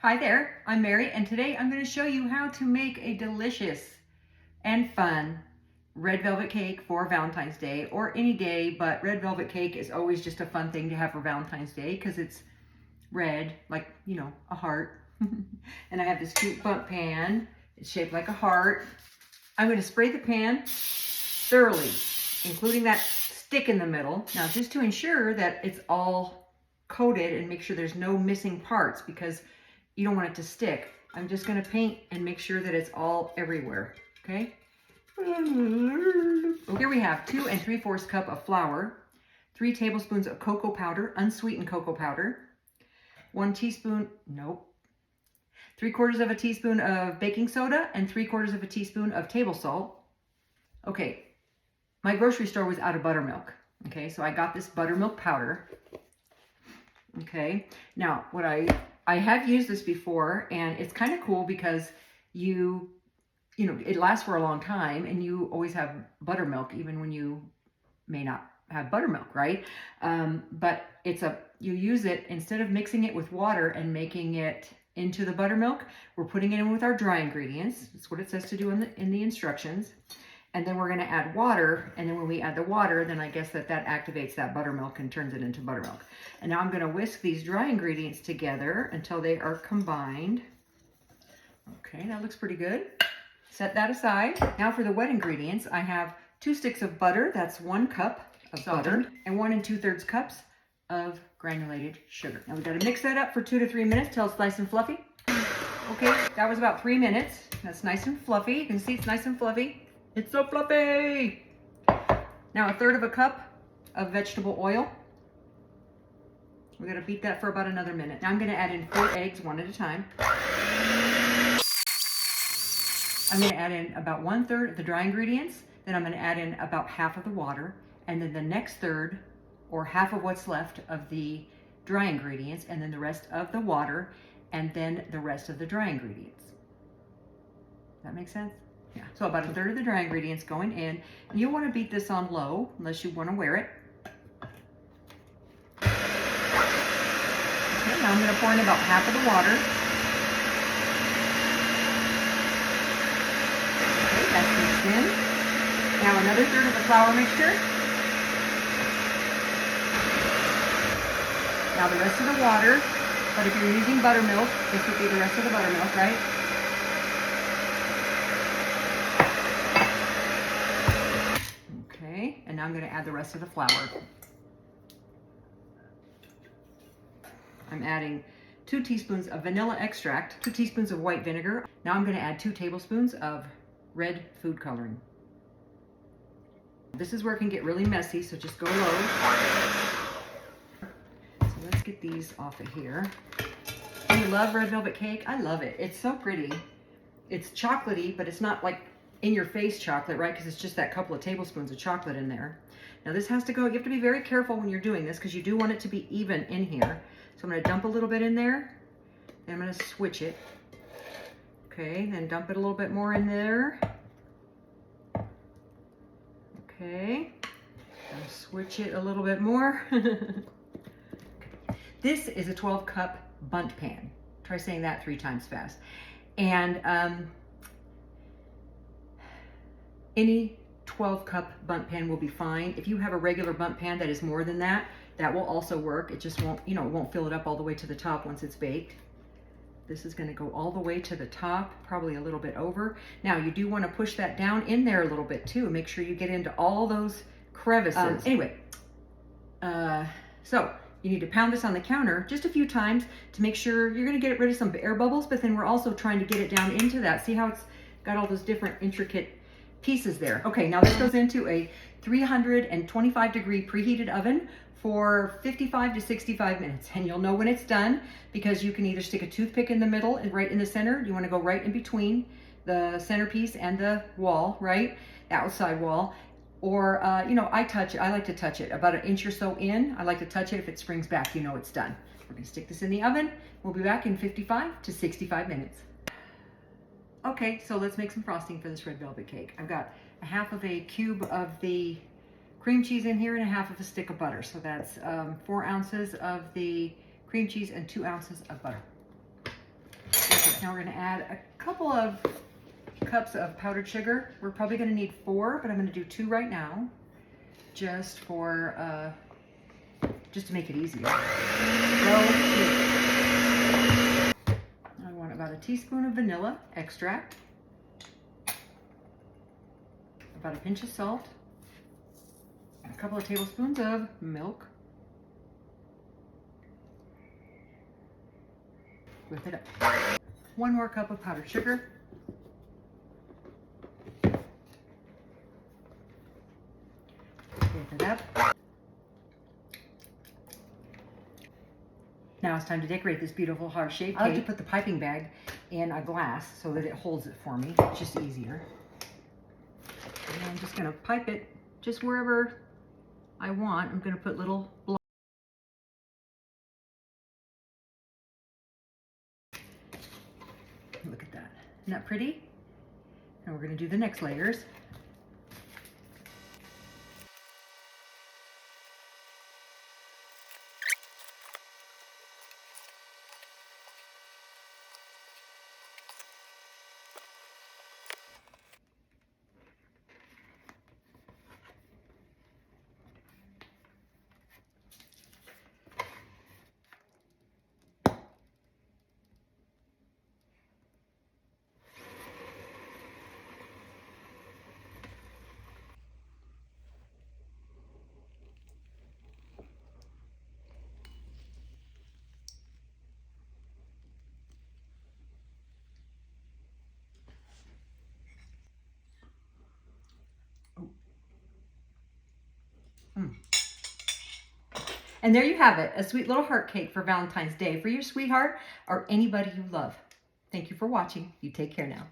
Hi there, I'm Mary, and today I'm going to show you how to make a delicious and fun red velvet cake for Valentine's Day, or any day, but red velvet cake is always just a fun thing to have for Valentine's Day because it's red, like, you know, a heart. And I have this cute Bundt pan. It's shaped like a heart. I'm going to spray the pan thoroughly, including that stick in the middle. Now, just to ensure that it's all coated and make sure there's no missing parts, because you don't want it to stick. I'm just going to paint and make sure that it's all everywhere, okay? Here we have 2 3/4 cup of flour, 3 tablespoons of cocoa powder, unsweetened cocoa powder, 1 teaspoon, 3/4 of a teaspoon of baking soda, and 3/4 of a teaspoon of table salt. Okay, my grocery store was out of buttermilk, okay, so I got this buttermilk powder. Okay, now what I have used this before, and it's kind of cool because you know, it lasts for a long time, and you always have buttermilk even when you may not have buttermilk, right? But you use it instead of mixing it with water and making it into the buttermilk. We're putting it in with our dry ingredients. That's what it says to do in the instructions. And then we're going to add water, and then when we add the water, then I guess that activates that buttermilk and turns it into buttermilk. And now I'm going to whisk these dry ingredients together until they are combined. Okay, that looks pretty good. Set that aside. Now for the wet ingredients, I have 2 sticks of butter. That's 1 cup of butter, and 1 2/3 cups of granulated sugar. Now we got to mix that up for 2 to 3 minutes till it's nice and fluffy. Okay, that was about 3 minutes. That's nice and fluffy. You can see it's nice and fluffy. It's so fluffy. Now 1/3 cup of vegetable oil. We're going to beat that for about another minute. Now I'm going to add in 4 eggs, 1 at a time. I'm going to add in about 1/3 of the dry ingredients. Then I'm going to add in about half of the water. And then the next third, or half of what's left of the dry ingredients, and then the rest of the water, and then the rest of the dry ingredients. Does that make sense? Yeah. So about 1/3 of the dry ingredients going in. And you'll want to beat this on low unless you want to wear it. Okay, now I'm going to pour in about half of the water. Okay, that's mixed in. Now another 1/3 of the flour mixture. Now the rest of the water, but if you're using buttermilk, this would be the rest of the buttermilk, right? Okay, and now I'm going to add the rest of the flour. I'm adding 2 teaspoons of vanilla extract, 2 teaspoons of white vinegar. Now I'm going to add 2 tablespoons of red food coloring. This is where it can get really messy, so just go low. So let's get these off of here. Do you love red velvet cake? I love it. It's so pretty. It's chocolatey, but it's not like in-your-face chocolate, right? Because it's just that couple of tablespoons of chocolate in there. Now this has to go, you have to be very careful when you're doing this because you do want it to be even in here. So I'm going to dump a little bit in there. Then I'm going to switch it. Okay, then dump it a little bit more in there. Okay, I'll switch it a little bit more. This is a 12-cup Bundt pan. Try saying that 3 times fast. And any 12-cup Bundt pan will be fine. If you have a regular Bundt pan that is more than that, that will also work. It just won't, you know, it won't fill it up all the way to the top once it's baked. This is going to go all the way to the top, probably a little bit over. Now, you do want to push that down in there a little bit too. Make sure you get into all those crevices. So you need to pound this on the counter just a few times to make sure you're going to get rid of some air bubbles, but then we're also trying to get it down into that. See how it's got all those different intricate pieces there. Okay, now this goes into a 325-degree preheated oven for 55 to 65 minutes. And you'll know when it's done because you can either stick a toothpick in the middle and right in the center. You want to go right in between the centerpiece and the wall, right? The outside wall. Or, you know, I like to touch it about 1 inch or so in. I like to touch it. If it springs back, you know it's done. We're going to stick this in the oven. We'll be back in 55 to 65 minutes. Okay, so let's make some frosting for this red velvet cake. I've got 1/2 of a cube of the cream cheese in here and 1/2 of a stick of butter. So that's 4 ounces of the cream cheese and 2 ounces of butter. Okay, now we're going to add a couple of cups of powdered sugar. We're probably going to need 4, but I'm going to do 2 right now, just for just to make it easier. I want about a teaspoon of vanilla extract, about a pinch of salt, a couple of tablespoons of milk. Whip it up. 1 more cup of powdered sugar. Whip it up. Now it's time to decorate this beautiful heart-shaped cake. I like to put the piping bag in a glass so that it holds it for me. It's just easier. And I'm just going to pipe it just wherever I want. I'm going to put little blocks. Look at that. Isn't that pretty? And we're going to do the next layers. And there you have it, a sweet little heart cake for Valentine's Day for your sweetheart or anybody you love. Thank you for watching. You take care now.